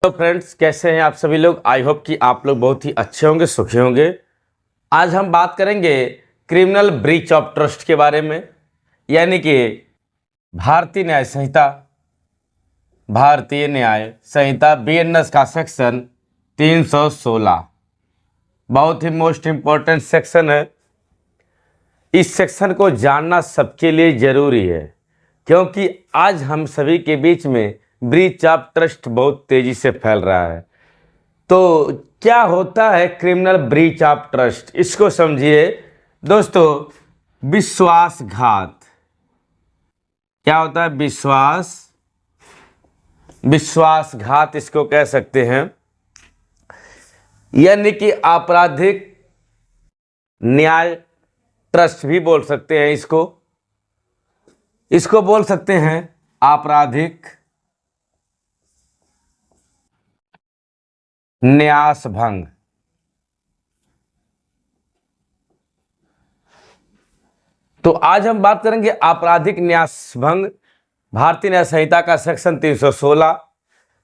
तो फ्रेंड्स, कैसे हैं आप सभी लोग। आई होप कि आप लोग बहुत ही अच्छे होंगे, सुखी होंगे। आज हम बात करेंगे क्रिमिनल ब्रीच ऑफ ट्रस्ट के बारे में, यानी कि भारतीय न्याय संहिता बीएनएस का सेक्शन 316 बहुत ही मोस्ट इम्पोर्टेंट सेक्शन है। इस सेक्शन को जानना सबके लिए जरूरी है, क्योंकि आज हम सभी के बीच में ब्रीच ऑफ ट्रस्ट बहुत तेजी से फैल रहा है। तो क्या होता है क्रिमिनल ब्रीच ऑफ ट्रस्ट, इसको समझिए दोस्तों। विश्वासघात क्या होता है? विश्वासघात इसको कह सकते हैं, यानी कि आपराधिक न्याय ट्रस्ट भी बोल सकते हैं इसको बोल सकते हैं आपराधिक न्यास भंग। तो आज हम बात करेंगे आपराधिक न्यास भंग, भारतीय न्याय संहिता का सेक्शन 316।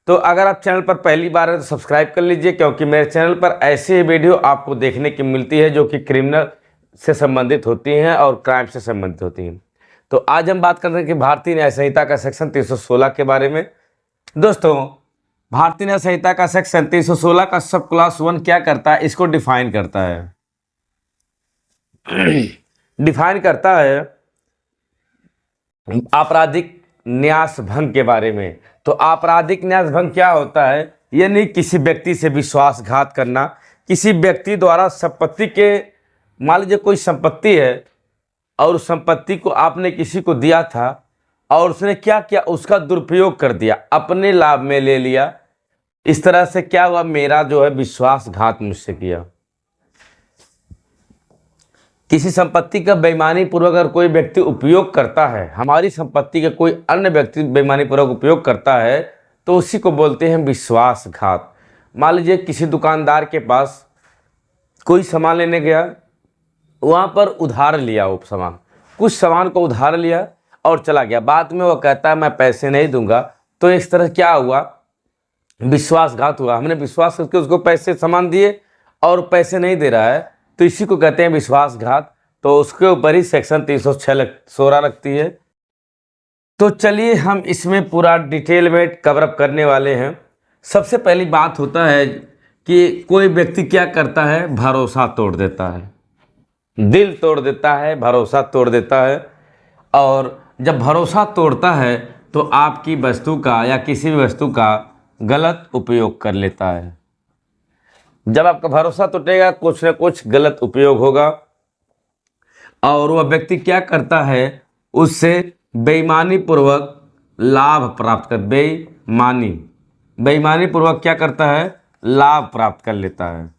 तो अगर आप चैनल पर पहली बार है तो सब्सक्राइब कर लीजिए, क्योंकि मेरे चैनल पर ऐसे ही वीडियो आपको देखने की मिलती है जो कि क्रिमिनल से संबंधित होती हैं और क्राइम से संबंधित होती हैं। तो आज हम बात कर रहे हैं कि भारतीय न्याय संहिता का सेक्शन 316 के बारे में। दोस्तों, भारतीय न्याय संहिता का सेक्शन 316 का सब क्लास 1 क्या करता है, इसको डिफाइन करता है। डिफाइन करता है आपराधिक न्यास भंग के बारे में। तो आपराधिक न्यास भंग क्या होता है? यानी किसी व्यक्ति से विश्वासघात करना, किसी व्यक्ति द्वारा संपत्ति के, मान लीजिए कोई संपत्ति है और उस संपत्ति को आपने किसी को दिया था और उसने क्या किया, उसका दुरुपयोग कर दिया, अपने लाभ में ले लिया। इस तरह से क्या हुआ, मेरा जो है विश्वासघात मुझसे किया। किसी संपत्ति का बेईमानी पूर्वक अगर कोई व्यक्ति उपयोग करता है, हमारी संपत्ति का कोई अन्य व्यक्ति बेईमानी पूर्वक उपयोग करता है, तो उसी को बोलते हैं विश्वासघात। मान लीजिए किसी दुकानदार के पास कोई सामान लेने गया, वहाँ पर उधार लिया, वो सामान, कुछ सामान को उधार लिया और चला गया। बाद में वो कहता है मैं पैसे नहीं दूंगा। तो इस तरह क्या हुआ, विश्वासघात हुआ। हमने विश्वास करके उसको पैसे सामान दिए और पैसे नहीं दे रहा है, तो इसी को कहते हैं विश्वासघात। तो उसके ऊपर ही सेक्शन 316 लगती है। तो चलिए हम इसमें पूरा डिटेल में कवरअप करने वाले हैं। सबसे पहली बात होता है कि कोई व्यक्ति क्या करता है, भरोसा तोड़ देता है, दिल तोड़ देता है, भरोसा तोड़ देता है। और जब भरोसा तोड़ता है तो आपकी वस्तु का या किसी भी वस्तु का गलत उपयोग कर लेता है। जब आपका भरोसा टूटेगा, कुछ न कुछ गलत उपयोग होगा और वह व्यक्ति क्या करता है, उससे बेईमानी पूर्वक लाभ प्राप्त कर, बेईमानी पूर्वक क्या करता है, लाभ प्राप्त कर लेता है।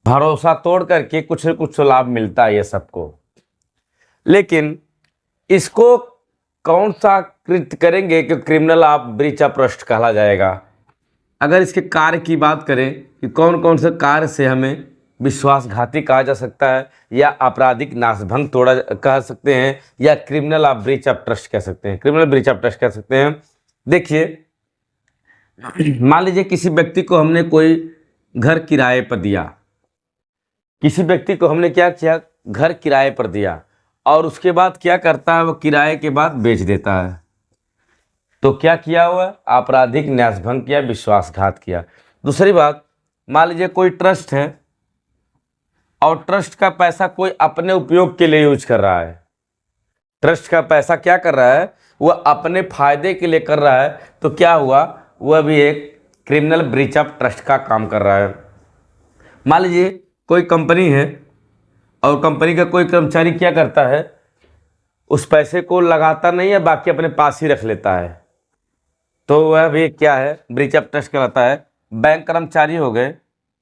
भरोसा तोड़ करके कुछ न कुछ लाभ मिलता है ये सबको। लेकिन इसको कौन सा कृत्य करेंगे कि criminal of breach of trust कहा जाएगा। अगर इसके कार्य की बात करें कि कौन कौन से कार्य से हमें विश्वासघाती कहा जा सकता है, या आपराधिक नाशभंग तोड़ा कह सकते हैं, या criminal of breach of trust कह सकते हैं, क्रिमिनल ब्रीच ऑफ ट्रस्ट कह सकते हैं। देखिए, मान लीजिए किसी व्यक्ति को हमने कोई घर किराए पर दिया, किसी व्यक्ति को हमने क्या किया, घर किराए पर दिया, और उसके बाद क्या करता है, वो किराए के बाद बेच देता है। तो क्या किया हुआ, आपराधिक न्यासभंग किया, विश्वासघात किया। दूसरी बात, मान लीजिए कोई ट्रस्ट है और ट्रस्ट का पैसा कोई अपने उपयोग के लिए यूज कर रहा है। ट्रस्ट का पैसा क्या कर रहा है, वह अपने फायदे के लिए कर रहा है। तो क्या हुआ, वह भी एक क्रिमिनल ब्रीच ऑफ ट्रस्ट का काम कर रहा है। मान लीजिए कोई कंपनी है और कंपनी का कोई कर्मचारी क्या करता है, उस पैसे को लगाता नहीं है, बाकी अपने पास ही रख लेता है। तो वह भी क्या है, ब्रीच ऑफ ट्रस्ट कहलाता है। बैंक कर्मचारी हो गए,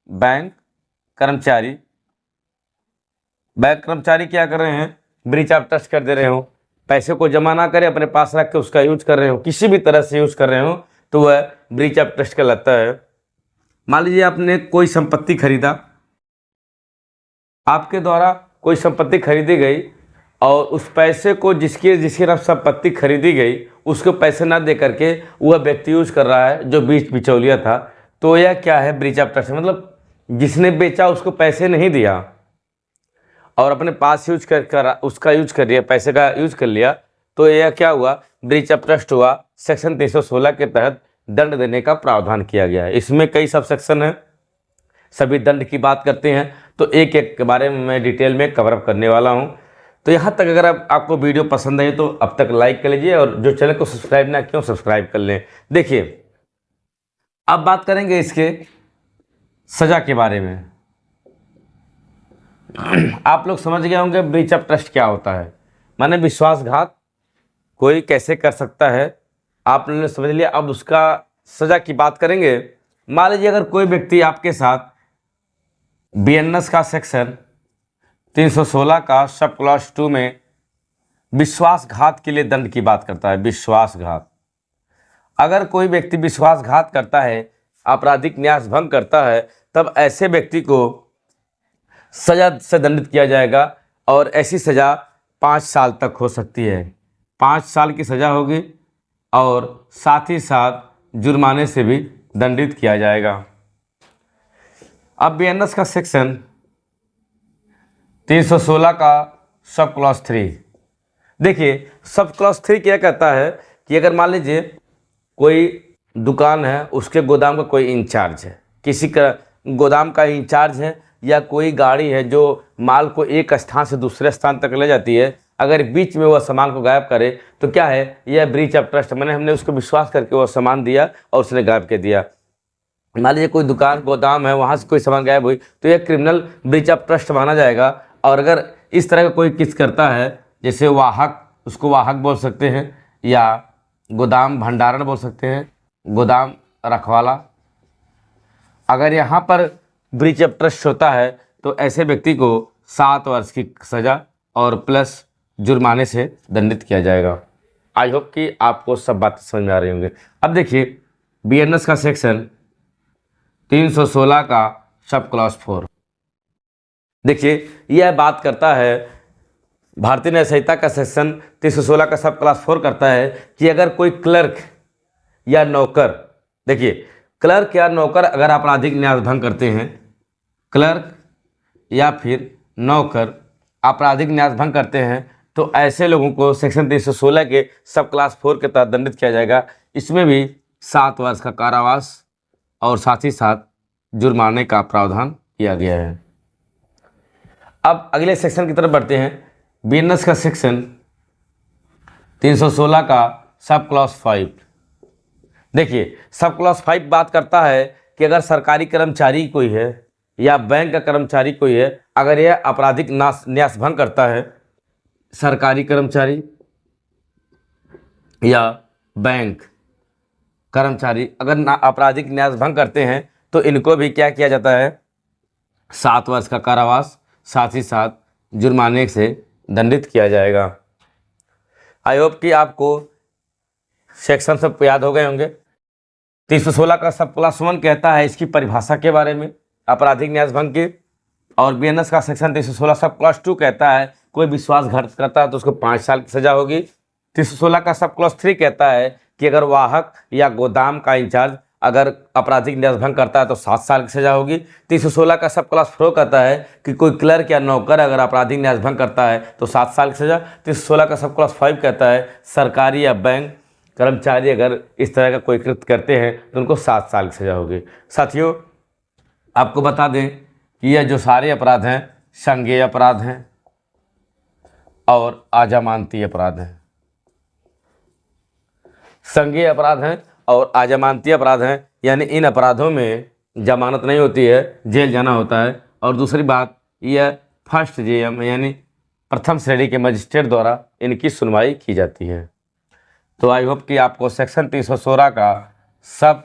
बैंक कर्मचारी क्या कर रहे हैं, ब्रीच ऑफ ट्रस्ट कर दे रहे हो, पैसे को जमा ना करें, अपने पास रख के उसका यूज कर रहे हो, किसी भी तरह से यूज कर रहे हो, तो वह ब्रीच ऑफ ट्रस्ट कहलाता है। मान लीजिए आपने कोई संपत्ति खरीदा, आपके द्वारा कोई संपत्ति खरीदी गई और उस पैसे को जिसकी संपत्ति खरीदी गई उसको पैसे ना दे करके वह व्यक्ति यूज कर रहा है जो बीच बिचौलिया था, तो यह क्या है? Breach of trust. मतलब जिसने बेचा उसको पैसे नहीं दिया और अपने पास यूज कर उसका यूज कर लिया, पैसे का यूज कर लिया, तो यह क्या हुआ? ब्रीच ऑफ ट्रस्ट हुआ। सेक्शन 316 के तहत दंड देने का प्रावधान किया गया है। इसमें कई सब सेक्शन है, सभी दंड की बात करते हैं, तो एक एक के बारे में मैं डिटेल में कवर अप करने वाला हूं। तो यहाँ तक अगर आपको वीडियो पसंद आई तो अब तक लाइक कर लीजिए, और जो चैनल को सब्सक्राइब ना क्यों सब्सक्राइब कर लें। देखिए, अब बात करेंगे इसके सजा के बारे में। आप लोग समझ गए होंगे ब्रीच ऑफ ट्रस्ट क्या होता है, माने विश्वासघात कोई कैसे कर सकता है, आप लोगों ने समझ लिया। अब उसका सजा की बात करेंगे। मान लीजिए अगर कोई व्यक्ति आपके साथ बीएनएस का सेक्शन 316 का सब क्लॉज 2 में विश्वासघात के लिए दंड की बात करता है, विश्वासघात। अगर कोई व्यक्ति विश्वासघात करता है, आपराधिक न्यास भंग करता है, तब ऐसे व्यक्ति को सजा से दंडित किया जाएगा, और ऐसी सजा 5 साल तक हो सकती है। 5 साल की सजा होगी और साथ ही साथ जुर्माने से भी दंडित किया जाएगा। अब बीएनएस का सेक्शन 316 का सब क्लॉज 3, देखिए सब क्लॉज 3 क्या कहता है कि अगर मान लीजिए कोई दुकान है, उसके गोदाम का कोई इंचार्ज है, किसी का गोदाम का इंचार्ज है, या कोई गाड़ी है जो माल को एक स्थान से दूसरे स्थान तक ले जाती है, अगर बीच में वह सामान को गायब करे तो क्या है? यह ब्रीच ऑफ ट्रस्ट। मैंने हमने उसको विश्वास करके वह सामान दिया और उसने गायब कर दिया। मान लीजिए कोई दुकान गोदाम है, वहाँ से कोई सामान गायब हुई, तो यह क्रिमिनल ब्रीच ऑफ ट्रस्ट माना जाएगा। और अगर इस तरह का कोई किस करता है, जैसे वाहक, उसको वाहक बोल सकते हैं, या गोदाम भंडारण बोल सकते हैं, गोदाम रखवाला, अगर यहाँ पर ब्रीच ऑफ ट्रस्ट होता है तो ऐसे व्यक्ति को 7 वर्ष की सज़ा और प्लस जुर्माने से दंडित किया जाएगा। आई होप कि आपको सब बातें समझ में आ रही होंगी। अब देखिए बीएनएस का सेक्शन 316 का सब क्लॉज 4, देखिए यह बात करता है, भारतीय न्याय संहिता का सेक्शन 316 का सब क्लॉज 4 करता है कि अगर कोई क्लर्क या नौकर, देखिए क्लर्क या नौकर अगर आपराधिक न्यास भंग करते हैं, क्लर्क या फिर नौकर आपराधिक न्यास भंग करते हैं, तो ऐसे लोगों को सेक्शन 316 के सब क्लास 4 के तहत दंडित किया जाएगा। इसमें भी 7 वर्ष का कारावास और साथ ही साथ जुर्माने का प्रावधान किया गया है। अब अगले सेक्शन की तरफ बढ़ते हैं। बीएनएस का सेक्शन 316 का सब क्लॉज 5, देखिए सब क्लॉज 5 बात करता है कि अगर सरकारी कर्मचारी कोई है या बैंक का कर्मचारी कोई है, अगर यह आपराधिक न्यास भंग करता है, सरकारी कर्मचारी या बैंक कर्मचारी अगर आपराधिक न्यास भंग करते हैं, तो इनको भी क्या किया जाता है? 7 वर्ष का कारावास, साथ ही साथ जुर्माने से दंडित किया जाएगा। आई होप कि आपको सेक्शन सब याद हो गए होंगे। 316 का सब क्लास 1 कहता है इसकी परिभाषा के बारे में, आपराधिक न्यास भंग की, और बीएनएस का सेक्शन 316 सब क्लास 2 कहता है कोई विश्वासघात करता है तो उसको 5 साल की सजा होगी। 316 का सब क्लास 3 कहता है कि अगर वाहक या गोदाम का इंचार्ज अगर आपराधिक न्यास भंग करता है तो 7 साल की सजा होगी। 316 का सब क्लास 4 कहता है कि कोई क्लर्क या नौकर अगर आपराधिक न्यास भंग करता है तो 7 साल की सजा। 316 का सब क्लास 5 कहता है सरकारी या बैंक कर्मचारी अगर इस तरह का कोई कृत्य करते हैं तो उनको 7 साल की सजा होगी। साथियों, आपको बता दें कि यह जो सारे अपराध हैं संज्ञेय अपराध हैं और अजमानती अपराध हैं। संज्ञेय अपराध हैं और अजमानती अपराध हैं, यानी इन अपराधों में जमानत नहीं होती है, जेल जाना होता है। और दूसरी बात, यह फर्स्ट जेएम यानी प्रथम श्रेणी के मजिस्ट्रेट द्वारा इनकी सुनवाई की जाती है। तो आई होप कि आपको सेक्शन 316 का सब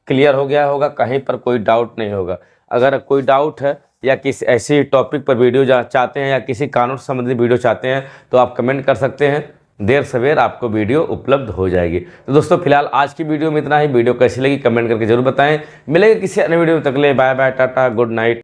क्लियर हो गया होगा, कहीं पर कोई डाउट नहीं होगा। अगर कोई डाउट है या किसी ऐसी टॉपिक पर वीडियो चाहते हैं या किसी कानून से संबंधित वीडियो चाहते हैं तो आप कमेंट कर सकते हैं, देर सवेर आपको वीडियो उपलब्ध हो जाएगी। तो दोस्तों फिलहाल आज की वीडियो में इतना ही। वीडियो कैसी लगी कमेंट करके जरूर बताएं। मिलेंगे किसी अन्य वीडियो में, तक ले bye bye, tata, good night.